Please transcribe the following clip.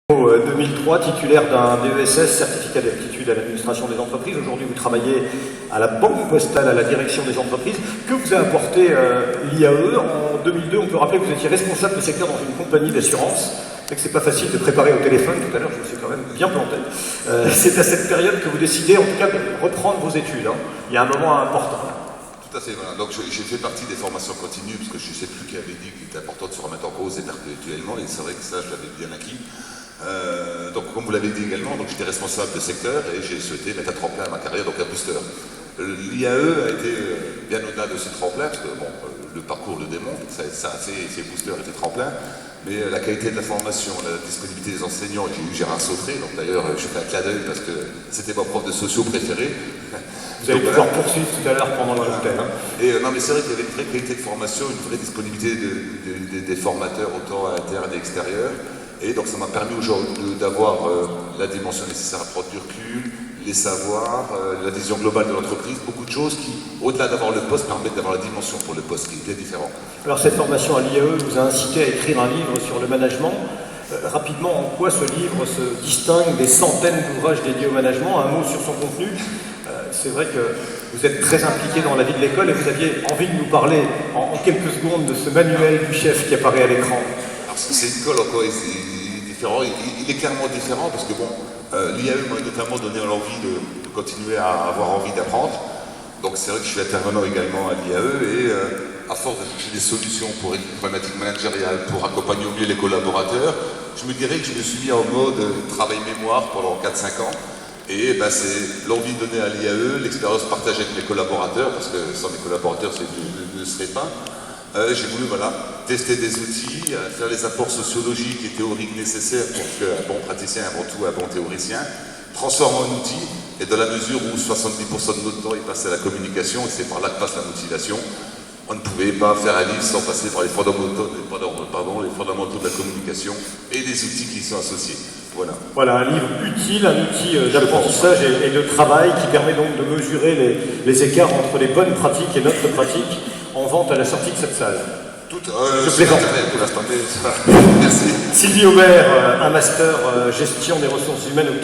2003, titulaire d'un DESS, certificat d'aptitude à l'administration des entreprises. Aujourd'hui, vous travaillez à la Banque Postale, à la direction des entreprises. Que vous a apporté l'IAE? En 2002, on peut rappeler que vous étiez responsable de secteur dans une compagnie d'assurance. C'est que c'est pas facile de préparer au téléphone. Tout à l'heure, je me suis quand même bien planté. C'est à cette période que vous décidez, en tout cas, de reprendre vos études. Il y a un moment important. Tout à fait, voilà. Donc j'ai fait partie des formations continues, parce que je ne sais plus qui avait dit qu'il était important de se remettre en cause et perpétuellement, et c'est vrai que ça, je l'avais bien acquis. Donc, comme vous l'avez dit également, j'étais responsable de secteur et j'ai souhaité mettre un tremplin à ma carrière, donc un booster. L'IAE a été bien au-delà de ce tremplin, parce que bon, le parcours le démontre, ces boosters étaient tremplins, mais la qualité de la formation, la disponibilité des enseignants, j'ai eu Gérard Sautré, donc d'ailleurs je fais un clin d'œil parce que c'était mon prof de socio préféré. Vous allez pouvoir poursuivre tout à l'heure pendant le thème. Et non, mais c'est vrai qu'il y avait une vraie qualité de formation, une vraie disponibilité des formateurs, autant internes et extérieurs. Et donc ça m'a permis aujourd'hui d'avoir la dimension nécessaire à prendre du recul, les savoirs, la vision globale de l'entreprise, beaucoup de choses qui, au-delà d'avoir le poste, permettent d'avoir la dimension pour le poste qui est bien différent. Alors cette formation à l'IAE vous a incité à écrire un livre sur le management. Rapidement, en quoi ce livre se distingue des centaines d'ouvrages dédiés au management? Un mot sur son contenu. C'est vrai que vous êtes très impliqué dans la vie de l'école et vous aviez envie de nous parler en quelques secondes de ce manuel du chef qui apparaît à l'écran. C'est une école encore, il est différent, il est clairement différent parce que bon, l'IAE m'a notamment donné l'envie de continuer à avoir envie d'apprendre. Donc c'est vrai que je suis intervenant également à l'IAE et à force de chercher des solutions pour les problématiques managériales, pour accompagner au mieux les collaborateurs, je me dirais que je me suis mis en mode travail mémoire pendant 4-5 ans. Et c'est l'envie de donner à l'IAE, l'expérience partagée avec mes collaborateurs, parce que sans mes collaborateurs, je ne serais pas. J'ai voulu tester des outils, faire les apports sociologiques et théoriques nécessaires pour qu'un bon praticien, avant tout un bon théoricien, transforme en outil, et dans la mesure où 70% de notre temps est passé à la communication, et c'est par là que passe la motivation, on ne pouvait pas faire un livre sans passer par les fondamentaux de la communication et des outils qui y sont associés. Voilà, un livre utile, un outil d'apprentissage et de travail qui permet donc de mesurer les écarts entre les bonnes pratiques et notre pratique en vente à la sortie de cette salle. Je plaisante. Merci. Sylvie Aubert, un master gestion des ressources humaines.